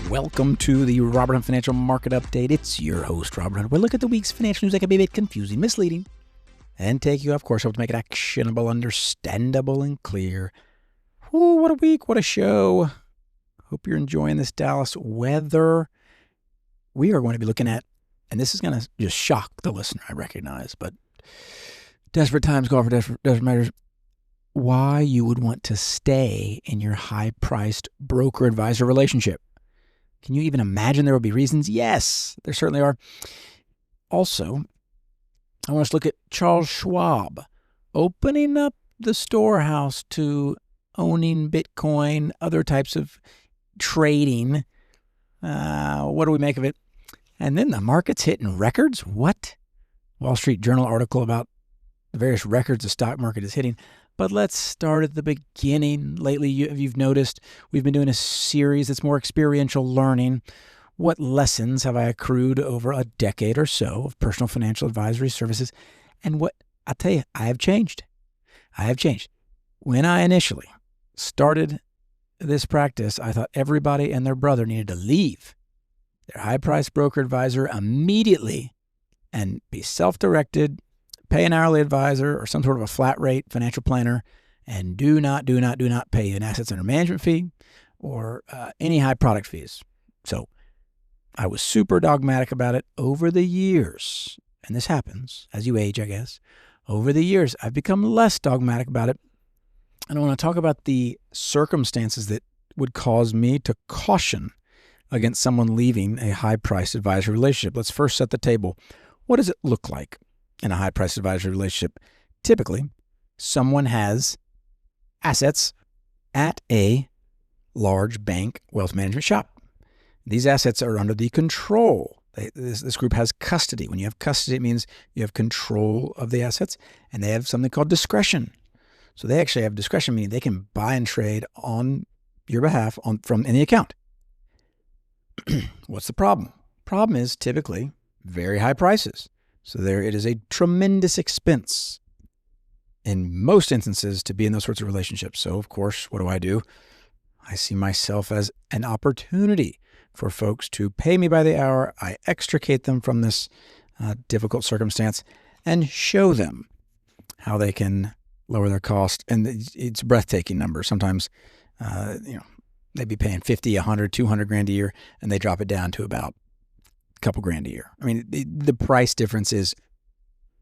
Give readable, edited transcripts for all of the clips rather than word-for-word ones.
Welcome to the Robert Hunt Financial Market Update. It's your host, Robert Hunt. We look at the week's financial news that can be a bit confusing, misleading, and take you off course. Hope to make it actionable, understandable, and clear. Ooh, what a week. What a show. Hope you're enjoying this Dallas weather. We are going to be looking at, and this is going to just shock the listener, I recognize, but desperate times call for desperate measures. Why you would want to stay in your high-priced broker-advisor relationship. Can you even imagine there will be reasons? Yes, there certainly are. Also, I want us to look at Charles Schwab opening up the storehouse to owning Bitcoin, other types of trading. What do we make of it? And then the market's hitting records. What? Wall Street Journal article about the various records the stock market is hitting. But let's start at the beginning. Lately, you've noticed we've been doing a series that's more experiential learning. What lessons have I accrued over a decade or so of personal financial advisory services? And what, I'll tell you, I have changed. I have changed. When I initially started this practice, I thought everybody and their brother needed to leave their high-priced broker advisor immediately and be self-directed, pay an hourly advisor or some sort of a flat rate financial planner, and do not pay an assets under management fee or any high product fees. So I was super dogmatic about it over the years. And this happens as you age, I guess. Over the years, I've become less dogmatic about it. And I want to talk about the circumstances that would cause me to caution against someone leaving a high-priced advisory relationship. Let's first set the table. What does it look like in a high-priced advisory relationship? Typically, someone has assets at a large bank wealth management shop. These assets are under the control. This group has custody. When you have custody, it means you have control of the assets, and they have something called discretion. So they actually have discretion, meaning they can buy and trade on your behalf from any account. What's the problem? Problem is typically very high prices. So it is a tremendous expense in most instances to be in those sorts of relationships. So, of course, what do? I see myself as an opportunity for folks to pay me by the hour. I extricate them from this difficult circumstance and show them how they can lower their cost. And it's a breathtaking number. Sometimes, they'd be paying 50, 100, 200 grand a year, and they drop it down to about couple grand a year. I mean, the price difference is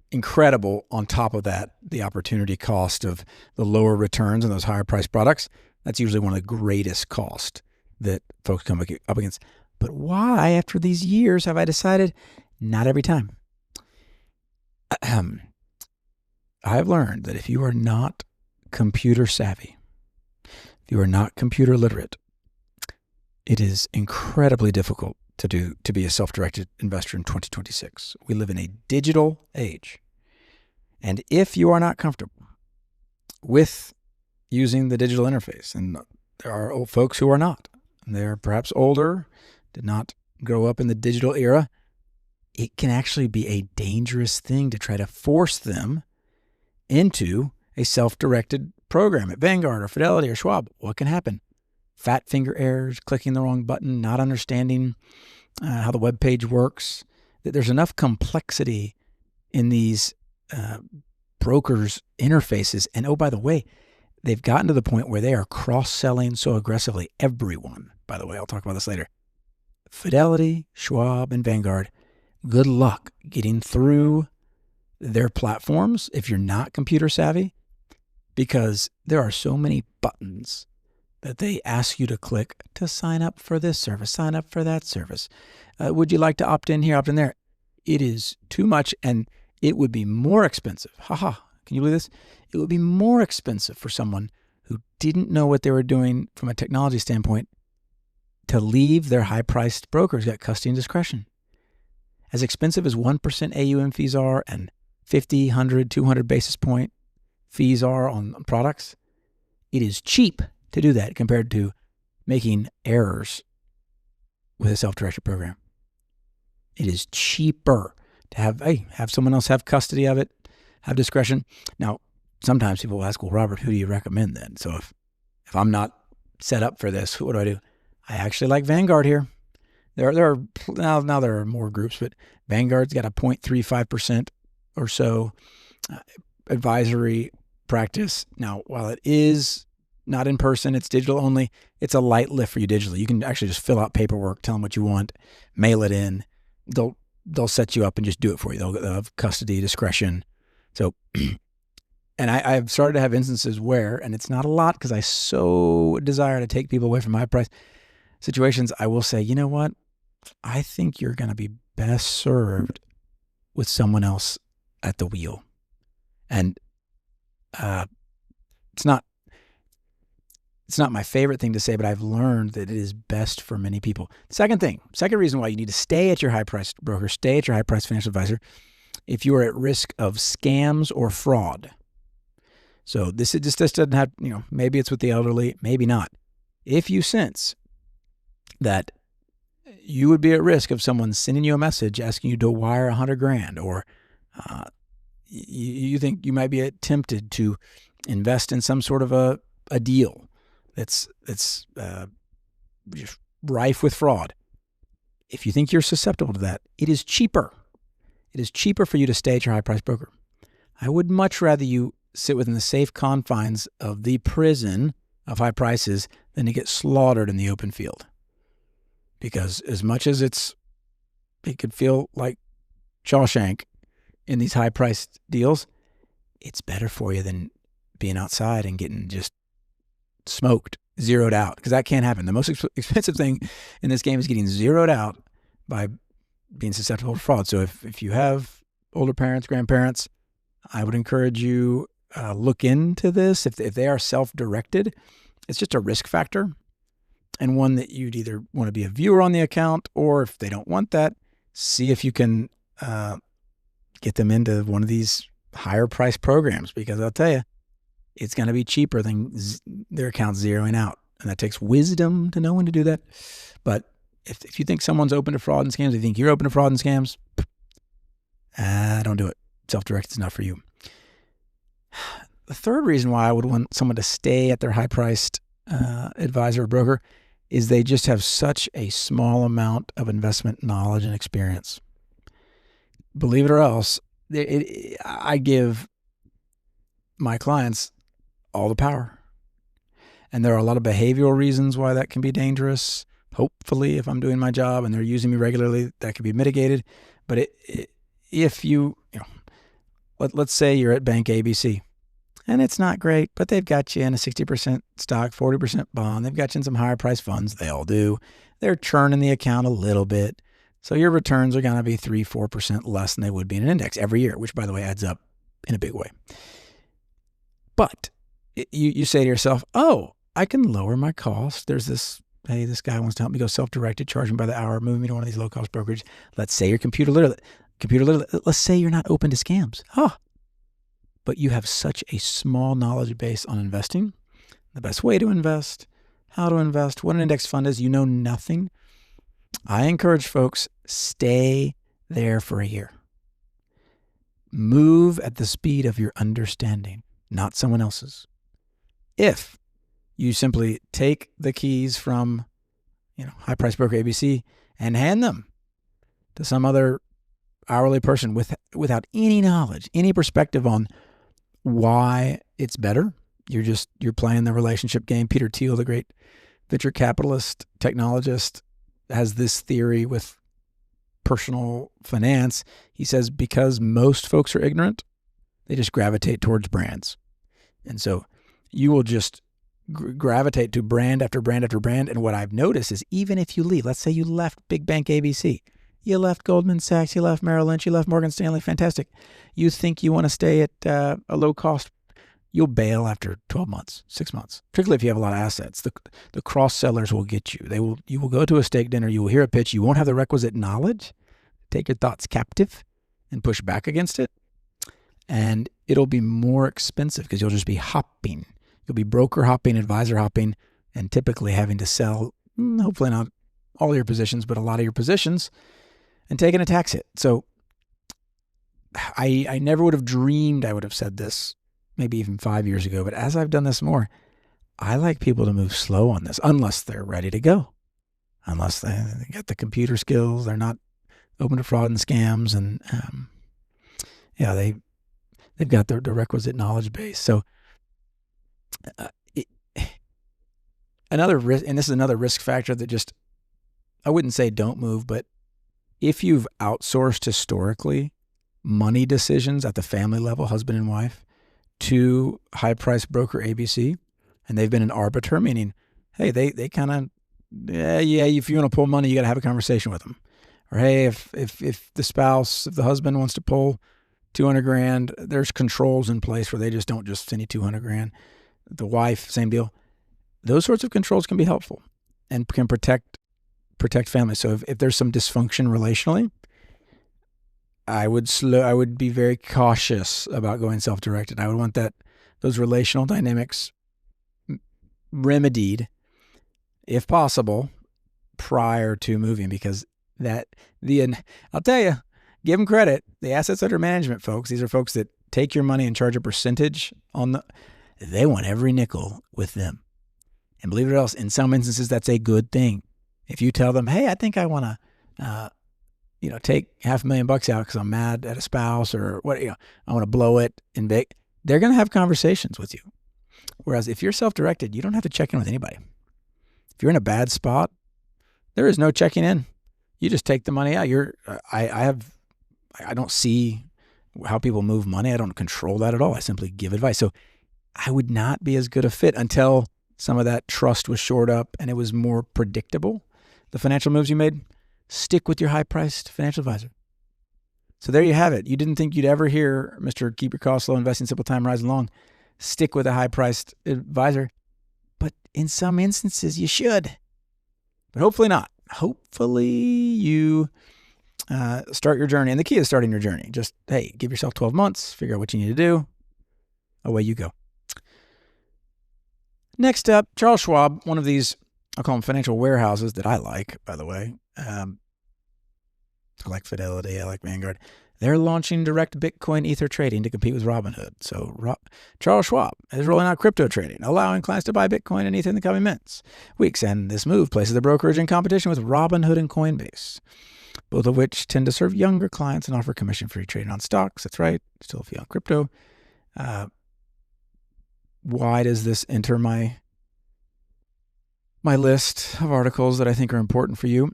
incredible. On top of that, the opportunity cost of the lower returns on those higher priced products, that's usually one of the greatest costs that folks come up against. But why, after these years, have I decided not every time? I have learned that if you are not computer savvy, if you are not computer literate, it is incredibly difficult to be a self-directed investor in 2026. We live in a digital age. And if you are not comfortable with using the digital interface, and there are old folks who are not, and they're perhaps older, did not grow up in the digital era, it can actually be a dangerous thing to try to force them into a self-directed program at Vanguard or Fidelity or Schwab. What can happen? Fat finger errors, clicking the wrong button, not understanding how the web page works. There's enough complexity in these brokers' interfaces. And oh, by the way, they've gotten to the point where they are cross-selling so aggressively. Everyone, by the way, I'll talk about this later. Fidelity, Schwab, and Vanguard, good luck getting through their platforms if you're not computer savvy, because there are so many buttons that they ask you to click to sign up for this service, sign up for that service. Would you like to opt in here, opt in there? It is too much, and it would be more expensive. Can you believe this? It would be more expensive for someone who didn't know what they were doing from a technology standpoint to leave their high-priced brokers, got custody and discretion. As expensive as 1% AUM fees are and 50, 100, 200 basis point fees are on products, it is cheap to do that compared to making errors with a self-directed program. It is cheaper to have someone else have custody of it, have discretion. Now, sometimes people will ask, well, Robert, who do you recommend then? So if I'm not set up for this, what do? I actually like Vanguard here. There are now there are more groups, but Vanguard's got a 0.35% or so advisory practice. Now, while it is not in person, it's digital only, it's a light lift for you digitally. You can actually just fill out paperwork, tell them what you want, mail it in. They'll set you up and just do it for you. They'll have custody, discretion. So, and I've started to have instances where, and it's not a lot because I so desire to take people away from high price situations, I will say, you know what? I think you're going to be best served with someone else at the wheel. And it's not my favorite thing to say, but I've learned that it is best for many people. Second reason why you need to stay at your high-priced broker, stay at your high-priced financial advisor, if you are at risk of scams or fraud. So this doesn't have, maybe it's with the elderly, maybe not. If you sense that you would be at risk of someone sending you a message asking you to wire $100,000, or you think you might be tempted to invest in some sort of a deal that's just rife with fraud. If you think you're susceptible to that, it is cheaper. It is cheaper for you to stay at your high-price broker. I would much rather you sit within the safe confines of the prison of high prices than to get slaughtered in the open field. Because as much as it could feel like Shawshank in these high-priced deals, it's better for you than being outside and getting just smoked, zeroed out, because that can't happen. The most expensive thing in this game is getting zeroed out by being susceptible to fraud. So if you have older parents, grandparents, I would encourage you look into this. If they are self-directed, it's just a risk factor, and one that you'd either want to be a viewer on the account, or if they don't want that, see if you can get them into one of these higher price programs, because I'll tell you, it's going to be cheaper than their account zeroing out. And that takes wisdom to know when to do that. But if you think someone's open to fraud and scams, if you think you're open to fraud and scams, don't do it. Self-directed is not for you. The third reason why I would want someone to stay at their high-priced advisor or broker is they just have such a small amount of investment knowledge and experience. Believe it or else, I give my clients all the power. And there are a lot of behavioral reasons why that can be dangerous. Hopefully, if I'm doing my job and they're using me regularly, that can be mitigated. But if let's say you're at Bank ABC and it's not great, but they've got you in a 60% stock, 40% bond. They've got you in some higher price funds. They all do. They're churning the account a little bit. So your returns are going to be 3-4% less than they would be in an index every year, which, by the way, adds up in a big way. But you say to yourself, oh, I can lower my costs. There's this guy wants to help me go self-directed, charge me by the hour, move me to one of these low-cost brokerages. Let's say you're computer literate. Let's say you're not open to scams. But you have such a small knowledge base on investing, the best way to invest, how to invest, what an index fund is. You know nothing. I encourage folks, stay there for a year. Move at the speed of your understanding, not someone else's. If you simply take the keys from, high price broker ABC and hand them to some other hourly person without any knowledge, any perspective on why it's better, you're playing the relationship game. Peter Thiel, the great venture capitalist, technologist, has this theory with personal finance. He says because most folks are ignorant, they just gravitate towards brands. And so you will just gravitate to brand after brand after brand. And what I've noticed is even if you leave, let's say you left Big Bank ABC, you left Goldman Sachs, you left Merrill Lynch, you left Morgan Stanley, fantastic. You think you want to stay at a low cost, you'll bail after 12 months, 6 months, particularly if you have a lot of assets. The cross sellers will get you. You will go to a steak dinner, you will hear a pitch, you won't have the requisite knowledge, take your thoughts captive and push back against it. And it'll be more expensive because you'll just be hopping. You'll be broker hopping, advisor hopping, and typically having to sell, hopefully not all your positions, but a lot of your positions, and taking a tax hit. So I never would have dreamed I would have said this maybe even 5 years ago, but as I've done this more, I like people to move slow on this unless they're ready to go. unless they got the computer skills. They're not open to fraud and scams, and they've got the requisite knowledge base. So another risk, and this is another risk factor that just, I wouldn't say don't move, but if you've outsourced historically money decisions at the family level, husband and wife, to high-priced broker ABC, and they've been an arbiter, meaning, hey, they kind of, if you want to pull money, you got to have a conversation with them. Or, hey, if the spouse, if the husband wants to pull $200,000, there's controls in place where they just don't just send you $200,000. The wife, same deal. Those sorts of controls can be helpful and can protect families. So if there's some dysfunction relationally, I would be very cautious about going self-directed. I would want those relational dynamics remedied, if possible, prior to moving, because I'll tell you, give them credit. The assets under management folks, these are folks that take your money and charge a percentage they want every nickel with them. And believe it or else, in some instances, that's a good thing. If you tell them, hey, I think I want to, take $500,000 out because I'm mad at a spouse, or what, I want to blow it in big, they're going to have conversations with you. Whereas if you're self-directed, you don't have to check in with anybody. If you're in a bad spot, there is no checking in. You just take the money out. I don't see how people move money. I don't control that at all. I simply give advice. So I would not be as good a fit until some of that trust was shored up and it was more predictable. The financial moves you made, stick with your high-priced financial advisor. So there you have it. You didn't think you'd ever hear Mr. Keep Your Costs Low, Invest in Simple Time, Rise Along. Stick with a high-priced advisor. But in some instances, you should. But hopefully not. Hopefully you start your journey. And the key is starting your journey. Just, hey, give yourself 12 months, figure out what you need to do. Away you go. Next up, Charles Schwab, one of these, I'll call them financial warehouses that I like, by the way. I like Fidelity. I like Vanguard. They're launching direct Bitcoin Ether trading to compete with Robinhood. So Charles Schwab is rolling out crypto trading, allowing clients to buy Bitcoin and Ether in the coming weeks. And this move places the brokerage in competition with Robinhood and Coinbase, both of which tend to serve younger clients and offer commission-free trading on stocks. That's right. Still a fee on crypto. Why does this enter my list of articles that I think are important for you?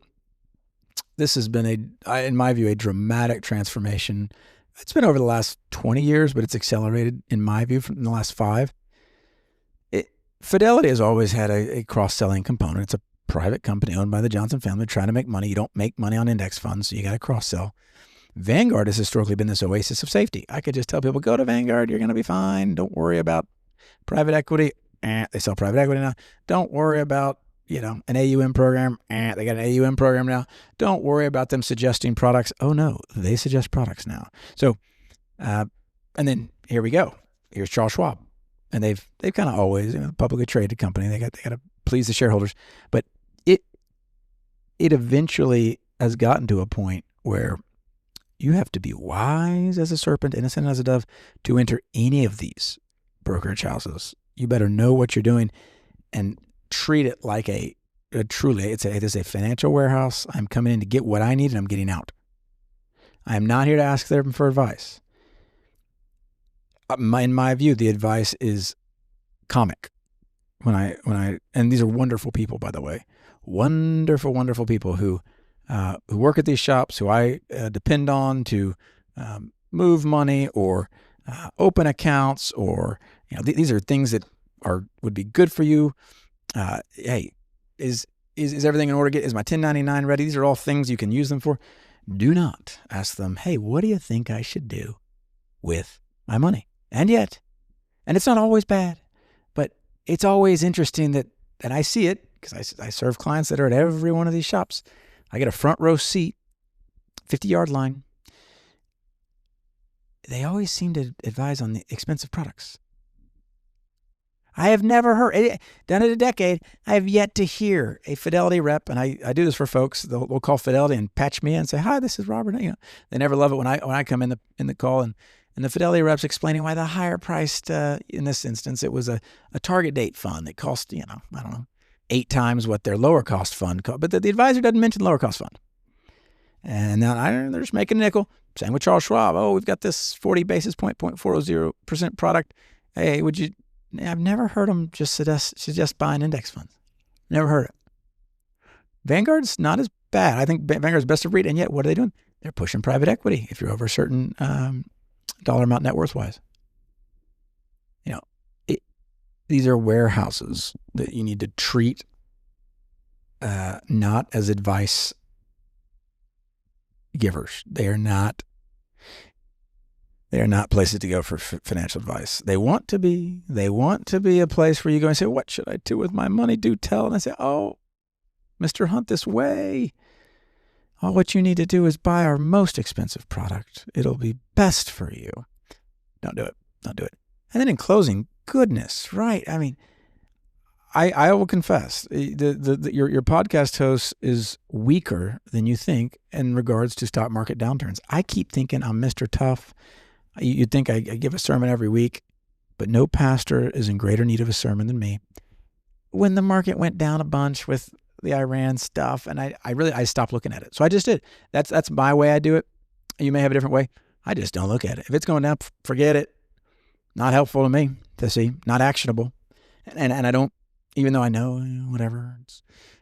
This has been in my view, a dramatic transformation. It's been over the last 20 years, but it's accelerated, in my view, from the last 5. Fidelity has always had a cross-selling component. It's a private company owned by the Johnson family trying to make money. You don't make money on index funds, so you got to cross-sell. Vanguard has historically been this oasis of safety. I could just tell people, go to Vanguard, you're going to be fine. Don't worry about private equity. They sell private equity now. Don't worry about an AUM program. They got an AUM program now. Don't worry about them suggesting products. Oh no, they suggest products now. So, and then here we go. Here's Charles Schwab, and they've kind of always, publicly traded company. They got to please the shareholders, but it eventually has gotten to a point where you have to be wise as a serpent, innocent as a dove, to enter any of these brokerage houses. You better know what you're doing and treat it like it is a financial warehouse. I'm coming in to get what I need and I'm getting out. I am not here to ask them for advice. In my view, the advice is comic. And these are wonderful people, by the way, wonderful, wonderful people who work at these shops, who I depend on to move money or open accounts, or these are things that would be good for you. Hey, is everything in order? Is my 1099 ready? These are all things you can use them for. Do not ask them, hey, what do you think I should do with my money? And it's not always bad, but it's always interesting that I see it, because I serve clients that are at every one of these shops. I get a front row seat, 50-yard line. They always seem to advise on the expensive products. I have never heard, done it a decade, I have yet to hear a Fidelity rep, and I do this for folks. They'll call Fidelity and patch me in and say, hi, this is Robert. They never love it when I come in the call and the Fidelity rep's explaining why the higher priced, in this instance, it was a target date fund that cost, I don't know, 8 times what their lower cost fund cost. But the advisor doesn't mention lower cost fund. And now they're just making a nickel. Same with Charles Schwab. Oh, we've got this 40 basis point, 0.400% product. Hey, I've never heard them just suggest buying index funds. Never heard it. Vanguard's not as bad. I think Vanguard's best of breed. And yet, what are they doing? They're pushing private equity if you're over a certain dollar amount net worth wise. These are warehouses that you need to treat not as advice givers. They are not places to go for financial advice. They want to be a place where you go and say, what should I do with my money? Do tell. And I say, oh, Mr. Hunt, this way. All what you need to do is buy our most expensive product. It'll be best for you. Don't do it. Don't do it. And then in closing, goodness, right? I mean, I will confess, your podcast host is weaker than you think in regards to stock market downturns. I keep thinking I'm Mr. Tough. You'd think I give a sermon every week, but no pastor is in greater need of a sermon than me. When the market went down a bunch with the Iran stuff, and I stopped looking at it. So I just did. That's my way I do it. You may have a different way. I just don't look at it. If it's going down, forget it. Not helpful to me to see. Not actionable. And I don't, even though I know, whatever,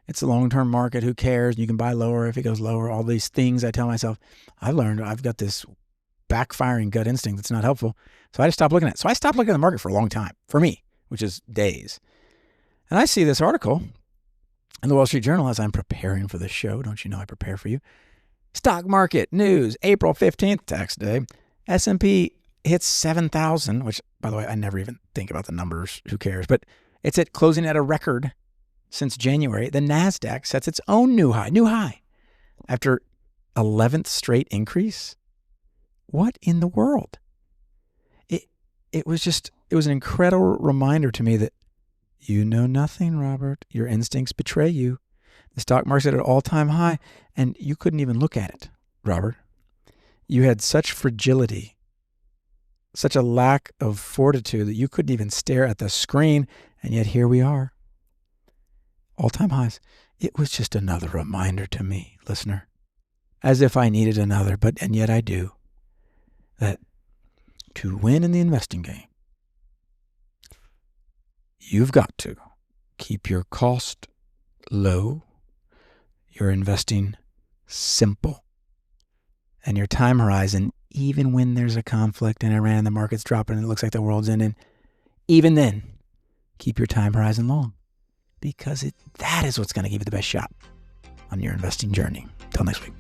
it's a long-term market. Who cares? You can buy lower if it goes lower. All these things I tell myself. I've learned I've got this backfiring gut instinct that's not helpful. So I just stopped looking at it. So I stopped looking at the market for a long time, for me, which is days. And I see this article in the Wall Street Journal as I'm preparing for this show. Don't you know I prepare for you? Stock market news, April 15th, tax day. S&P hits 7,000, which, by the way, I never even think about the numbers. Who cares? But it's closing at a record since January. The NASDAQ sets its own new high after 11th straight increase. What in the world? It was an incredible reminder to me that you know nothing, Robert. Your instincts betray you. The stock market's at an all-time high, and you couldn't even look at it, Robert. You had such fragility, such a lack of fortitude that you couldn't even stare at the screen, and yet here we are. All-time highs. It was just another reminder to me, listener, as if I needed another, and yet I do, that to win in the investing game, you've got to keep your cost low, your investing simple, and your time horizon, even when there's a conflict in Iran and the market's dropping and it looks like the world's ending, even then, keep your time horizon long, because that is what's going to give you the best shot on your investing journey. Till next week.